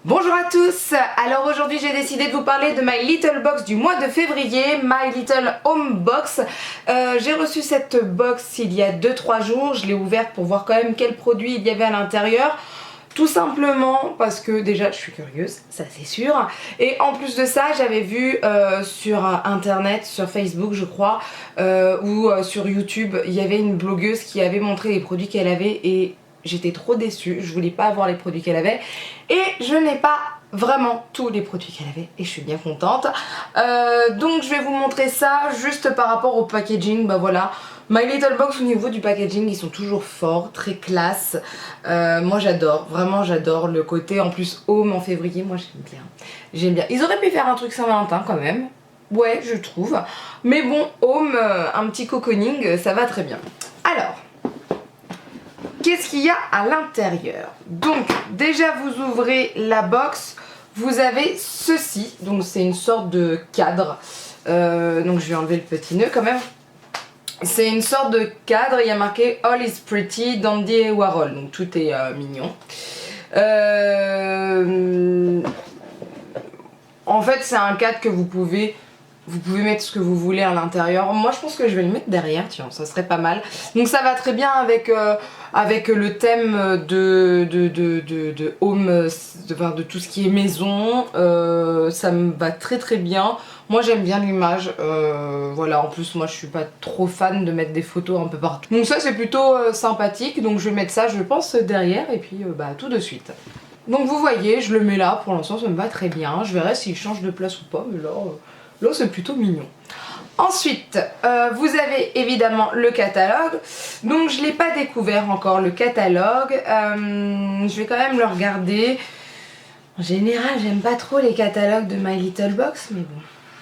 Bonjour à tous, alors aujourd'hui j'ai décidé de vous parler de My Little Box du mois de février, My Little Home Box. J'ai reçu cette box il y a 2-3 jours, je l'ai ouverte pour voir quand même quels produits il y avait à l'intérieur. Tout simplement parce que déjà je suis curieuse, ça c'est sûr. Et en plus de ça j'avais vu sur internet, sur Facebook je crois, ou sur YouTube, il y avait une blogueuse qui avait montré les produits qu'elle avait et j'étais trop déçue, je voulais pas avoir les produits qu'elle avait. Et je n'ai pas vraiment tous les produits qu'elle avait et je suis bien contente. Donc je vais vous montrer ça juste par rapport au packaging, bah voilà. My Little Box au niveau du packaging ils sont toujours forts, très classe. Moi j'adore, vraiment j'adore le côté en plus home en février, moi j'aime bien. J'aime bien. Ils auraient pu faire un truc Saint-Valentin quand même, ouais je trouve. Mais bon, home, un petit cocooning, ça va très bien. Alors, qu'est-ce qu'il y a à l'intérieur? Donc déjà vous ouvrez la box, vous avez ceci, donc c'est une sorte de cadre. Donc je vais enlever le petit nœud quand même. C'est une sorte de cadre, il y a marqué All is pretty, Dandy et Warhol, donc tout est mignon. En fait c'est un cadre que vous pouvez mettre ce que vous voulez à l'intérieur. Moi je pense que je vais le mettre derrière, tiens, ça serait pas mal. Donc ça va très bien avec, avec le thème de home, de tout ce qui est maison. Ça me va très très bien. Moi j'aime bien l'image, voilà, en plus moi je suis pas trop fan de mettre des photos un peu partout. Donc ça c'est plutôt sympathique, donc je vais mettre ça je pense derrière et puis bah tout de suite. Donc vous voyez, je le mets là, pour l'instant ça me va très bien. Je verrai s'il change de place ou pas, mais là c'est plutôt mignon. Ensuite, vous avez évidemment le catalogue. Donc je ne l'ai pas découvert encore le catalogue. Je vais quand même le regarder. En général, j'aime pas trop les catalogues de My Little Box, mais bon.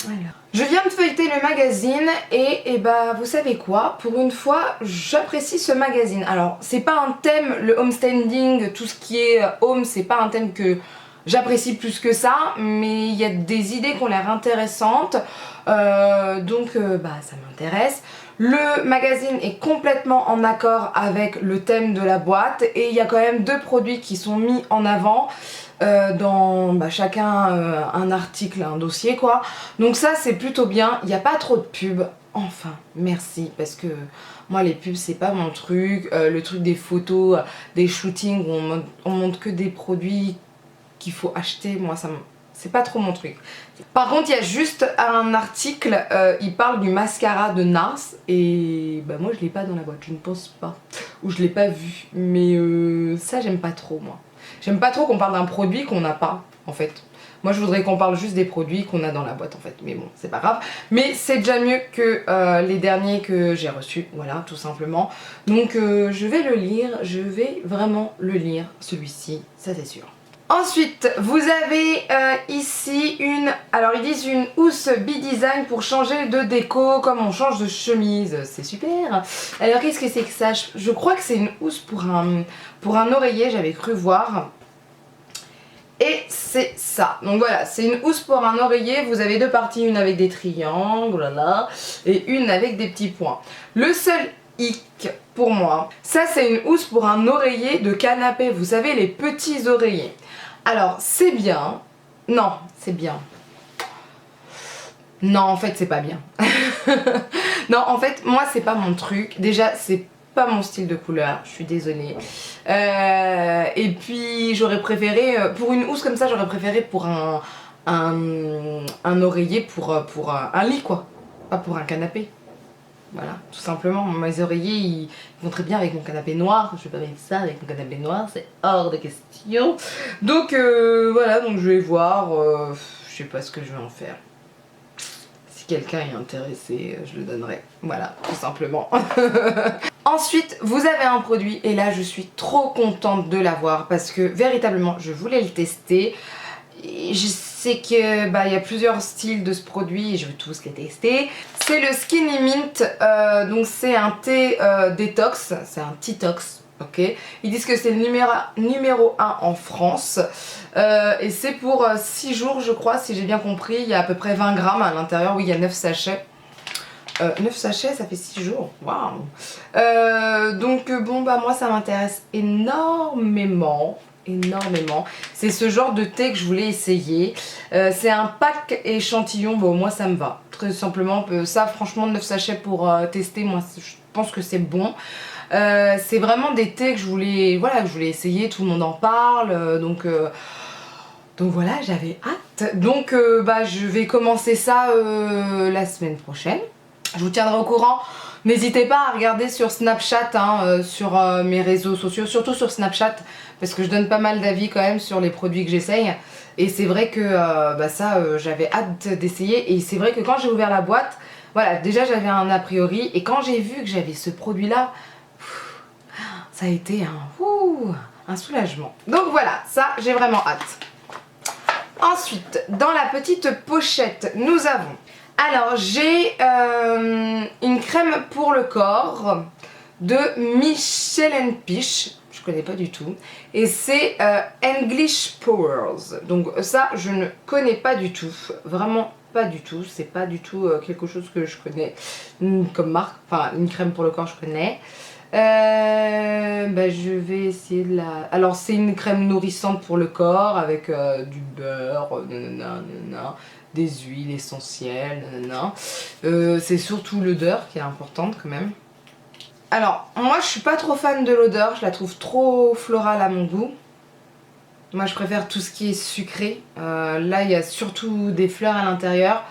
Alors. Je viens de feuilleter le magazine et bah vous savez quoi, pour une fois j'apprécie ce magazine. Alors c'est pas un thème, le homestanding, tout ce qui est home, c'est pas un thème que j'apprécie plus que ça, mais il y a des idées qui ont l'air intéressantes, donc bah ça m'intéresse. Le magazine est complètement en accord avec le thème de la boîte et il y a quand même deux produits qui sont mis en avant. Dans chacun un article, un dossier quoi. Donc ça c'est plutôt bien, il n'y a pas trop de pubs. Enfin, merci, parce que moi les pubs c'est pas mon truc. Le truc des photos, des shootings où on montre que des produits qu'il faut acheter, moi ça c'est pas trop mon truc. Par contre il y a juste un article, il parle du mascara de NARS et bah moi je l'ai pas dans la boîte, je ne pense pas, ou je l'ai pas vu, mais ça j'aime pas trop moi. J'aime pas trop qu'on parle d'un produit qu'on n'a pas en fait. Moi je voudrais qu'on parle juste des produits qu'on a dans la boîte en fait, mais bon c'est pas grave. Mais c'est déjà mieux que les derniers que j'ai reçus, voilà tout simplement. Donc je vais le lire, je vais vraiment le lire celui-ci, ça c'est sûr. Ensuite, vous avez ici une, alors ils disent une housse B-Design pour changer de déco comme on change de chemise, c'est super. Alors qu'est-ce que c'est que ça? Je crois que c'est une housse pour un oreiller, j'avais cru voir. Et c'est ça, donc voilà, c'est une housse pour un oreiller, vous avez deux parties, une avec des triangles, voilà, et une avec des petits points. Le seul hic pour moi, ça c'est une housse pour un oreiller de canapé, vous savez les petits oreillers. Alors c'est bien, non c'est bien, non en fait c'est pas bien, non en fait moi c'est pas mon truc, déjà c'est pas mon style de couleur, je suis désolée, et puis j'aurais préféré, pour une housse comme ça j'aurais préféré pour un oreiller pour un lit quoi, pas pour un canapé. Voilà, tout simplement, mes oreillers ils vont très bien avec mon canapé noir, je vais pas mettre ça avec mon canapé noir, c'est hors de question. Donc voilà, donc je vais voir, je sais pas ce que je vais en faire. Si quelqu'un est intéressé, je le donnerai, voilà, tout simplement. Ensuite, vous avez un produit et là je suis trop contente de l'avoir parce que véritablement je voulais le tester. Et je sais que bah, y a plusieurs styles de ce produit et je veux tous les tester. C'est le Skinny Mint, donc c'est un thé détox, c'est un Teatox, ok. Ils disent que c'est le numéro 1 en France et c'est pour 6 jours je crois, si j'ai bien compris. Il y a à peu près 20 grammes à l'intérieur, oui il y a 9 sachets. 9 sachets ça fait 6 jours, waouh. Donc bon bah moi ça m'intéresse énormément. énormément. C'est ce genre de thé que je voulais essayer. C'est un pack échantillon, bon moi ça me va. Très simplement, ça franchement 9 sachets pour tester, moi je pense que c'est bon. C'est vraiment des thés que je voulais, voilà, que je voulais essayer, tout le monde en parle, donc voilà, j'avais hâte. Donc bah, je vais commencer ça la semaine prochaine. Je vous tiendrai au courant. N'hésitez pas à regarder sur Snapchat, hein, sur mes réseaux sociaux, surtout sur Snapchat, parce que je donne pas mal d'avis quand même sur les produits que j'essaye. Et c'est vrai que bah ça, j'avais hâte d'essayer. Et c'est vrai que quand j'ai ouvert la boîte, voilà, déjà j'avais un a priori. Et quand j'ai vu que j'avais ce produit-là, ça a été un soulagement. Donc voilà, ça, j'ai vraiment hâte. Ensuite, dans la petite pochette, nous avons... Alors, j'ai une crème pour le corps de Michel Piche. Je connais pas du tout. Et c'est English Powers. Donc ça, je ne connais pas du tout. Vraiment pas du tout. C'est pas du tout quelque chose que je connais comme marque. Enfin, une crème pour le corps, je connais. Bah, je vais essayer de la... Alors c'est une crème nourrissante pour le corps avec du beurre, des huiles essentielles, c'est surtout l'odeur qui est importante quand même. Alors moi je suis pas trop fan de l'odeur, je la trouve trop florale à mon goût. Moi je préfère tout ce qui est sucré. Là il y a surtout des fleurs à l'intérieur.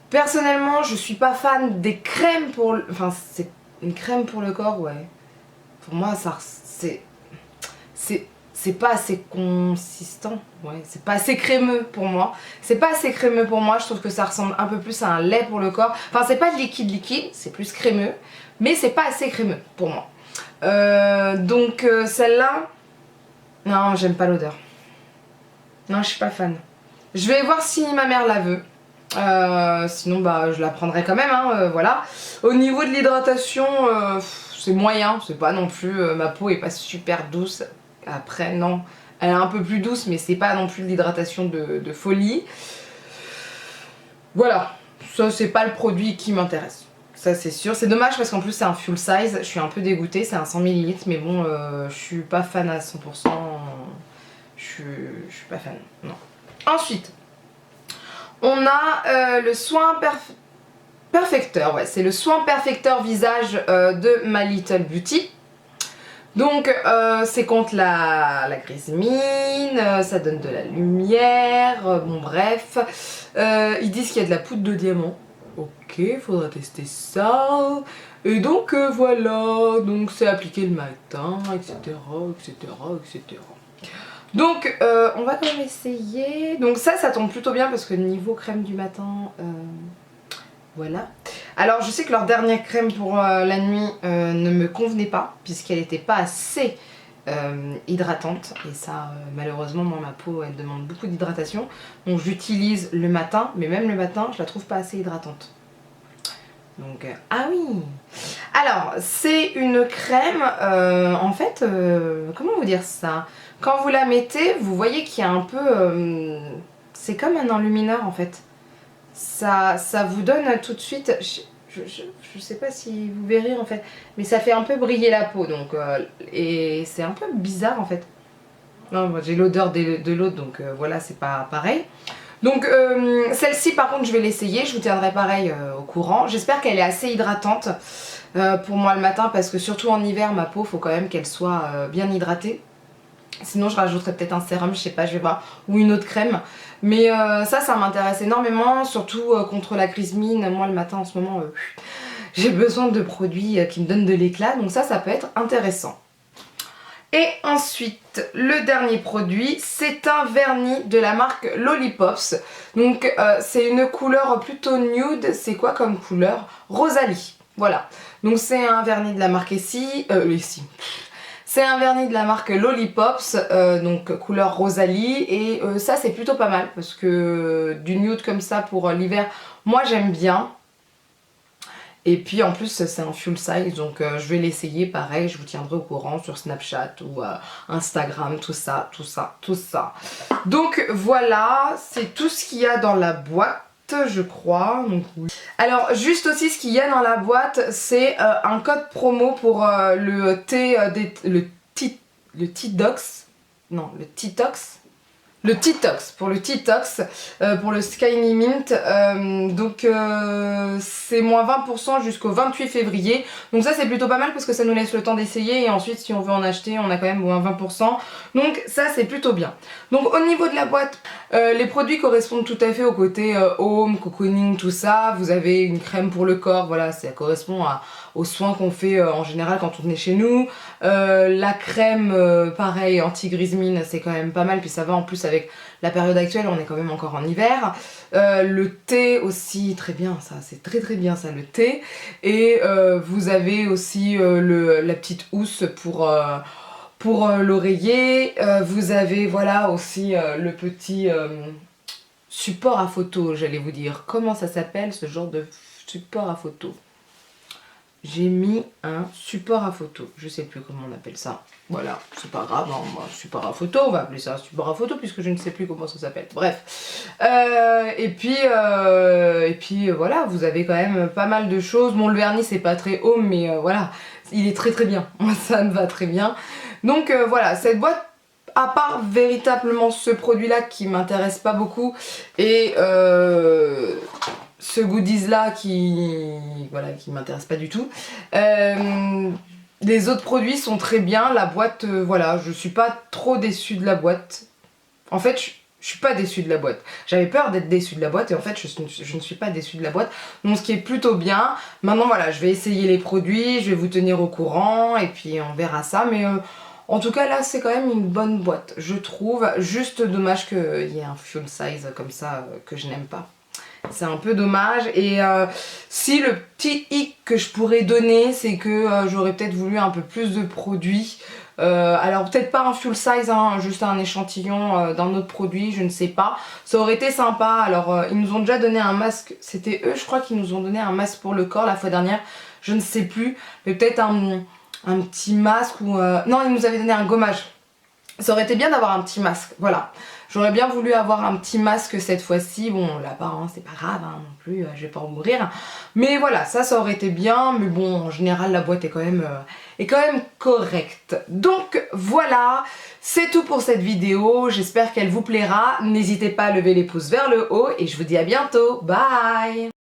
Personnellement je suis pas fan des crèmes pour... Enfin c'est... Une crème pour le corps, ouais. Pour moi, ça c'est pas assez consistant. Ouais, c'est pas assez crémeux pour moi. C'est pas assez crémeux pour moi. Je trouve que ça ressemble un peu plus à un lait pour le corps. Enfin, c'est pas de liquide, c'est plus crémeux. Mais c'est pas assez crémeux pour moi. Donc, celle-là... Non, j'aime pas l'odeur. Non, je suis pas fan. Je vais voir si ma mère la veut. Sinon bah je la prendrai quand même hein, voilà. Au niveau de l'hydratation c'est moyen, c'est pas non plus ma peau est pas super douce. Après non, elle est un peu plus douce mais c'est pas non plus de l'hydratation de folie. Voilà, ça c'est pas le produit qui m'intéresse. Ça c'est sûr, c'est dommage parce qu'en plus c'est un full size, je suis un peu dégoûtée, c'est un 100 ml mais bon je suis pas fan à 100%, je suis pas fan, non. Ensuite on a le soin perfecteur, ouais, c'est le soin perfecteur visage de My Little Beauty. Donc c'est contre la grise mine, ça donne de la lumière, bon bref. Ils disent qu'il y a de la poudre de diamant. Ok, faudra tester ça. Et donc voilà, donc c'est appliqué le matin, etc. etc. etc. Donc on va quand même essayer. Donc ça tombe plutôt bien parce que niveau crème du matin, voilà. Alors je sais que leur dernière crème pour la nuit ne me convenait pas puisqu'elle n'était pas assez hydratante. Et ça malheureusement moi ma peau elle demande beaucoup d'hydratation. Donc j'utilise le matin, mais même le matin je la trouve pas assez hydratante. Donc ah oui. Alors c'est une crème en fait comment vous dire ça? Quand vous la mettez, vous voyez qu'il y a un peu... c'est comme un enlumineur en fait. Ça vous donne tout de suite... Je sais pas si vous verrez en fait. Mais ça fait un peu briller la peau. Donc, et c'est un peu bizarre en fait. Non, moi j'ai l'odeur de l'autre donc voilà, c'est pas pareil. Donc celle-ci par contre je vais l'essayer. Je vous tiendrai pareil au courant. J'espère qu'elle est assez hydratante pour moi le matin. Parce que surtout en hiver, ma peau, faut quand même qu'elle soit bien hydratée. Sinon je rajouterai peut-être un sérum, je sais pas, je vais voir, ou une autre crème. Mais ça m'intéresse énormément, surtout contre la crise mine. Moi le matin en ce moment, j'ai besoin de produits qui me donnent de l'éclat, donc ça peut être intéressant. Et ensuite, le dernier produit, c'est un vernis de la marque Lollipops. Donc c'est une couleur plutôt nude, c'est quoi comme couleur? Rosalie, voilà. Donc c'est un vernis de la marque c'est un vernis de la marque Lollipops, donc couleur Rosalie, et ça c'est plutôt pas mal parce que du nude comme ça pour l'hiver, moi j'aime bien. Et puis en plus c'est un full size donc je vais l'essayer pareil, je vous tiendrai au courant sur Snapchat ou Instagram, tout ça. Donc voilà, c'est tout ce qu'il y a dans la boîte. Je crois. Donc, oui. Alors juste aussi ce qu'il y a dans la boîte c'est un code promo pour le thé le Tea Dox. non, le Titox. Le Titox, pour le Titox, pour le Skyny Mint, donc c'est moins 20% jusqu'au 28 février. Donc ça c'est plutôt pas mal parce que ça nous laisse le temps d'essayer et ensuite si on veut en acheter on a quand même moins 20%. Donc ça c'est plutôt bien. Donc au niveau de la boîte, les produits correspondent tout à fait au côté home, cocooning, tout ça. Vous avez une crème pour le corps, voilà, ça correspond aux soins qu'on fait en général quand on est chez nous. La crème, pareil, anti-grise-mine, c'est quand même pas mal, puis ça va en plus avec la période actuelle, on est quand même encore en hiver. Le thé aussi, très bien ça, c'est très bien ça, le thé. Et vous avez aussi la petite housse pour l'oreiller. Vous avez voilà aussi le petit support à photo, j'allais vous dire. Comment ça s'appelle ce genre de support à photo? J'ai mis un support à photo, je sais plus comment on appelle ça. Voilà, c'est pas grave, hein, support à photo, on va appeler ça support à photo puisque je ne sais plus comment ça s'appelle. Bref. Et puis voilà, vous avez quand même pas mal de choses. Bon, le vernis c'est pas très home, mais voilà, il est très bien. Moi ça me va très bien. Donc voilà, cette boîte, à part véritablement ce produit là qui m'intéresse pas beaucoup et ce goodies là qui m'intéresse pas du tout, les autres produits sont très bien. La boîte, voilà, je suis pas trop déçue de la boîte. En fait, je suis pas déçue de la boîte. J'avais peur d'être déçue de la boîte et en fait je ne suis pas déçue de la boîte. Donc ce qui est plutôt bien. Maintenant voilà, je vais essayer les produits, je vais vous tenir au courant et puis on verra ça. Mais en tout cas là c'est quand même une bonne boîte, je trouve. Juste dommage qu'il y ait un full size comme ça que je n'aime pas. C'est un peu dommage. Et si le petit hic que je pourrais donner, c'est que j'aurais peut-être voulu un peu plus de produits. Alors peut-être pas un full size, hein, juste un échantillon d'un autre produit, je ne sais pas. Ça aurait été sympa. Alors ils nous ont déjà donné un masque, c'était eux je crois qui nous ont donné un masque pour le corps la fois dernière, je ne sais plus. Mais peut-être un petit masque ou... Non, ils nous avaient donné un gommage. Ça aurait été bien d'avoir un petit masque, voilà. J'aurais bien voulu avoir un petit masque cette fois-ci. Bon, là-bas, hein, c'est pas grave hein, non plus, je vais pas en mourir. Mais voilà, ça aurait été bien. Mais bon, en général, la boîte est quand même correcte. Donc voilà, c'est tout pour cette vidéo. J'espère qu'elle vous plaira. N'hésitez pas à lever les pouces vers le haut et je vous dis à bientôt. Bye!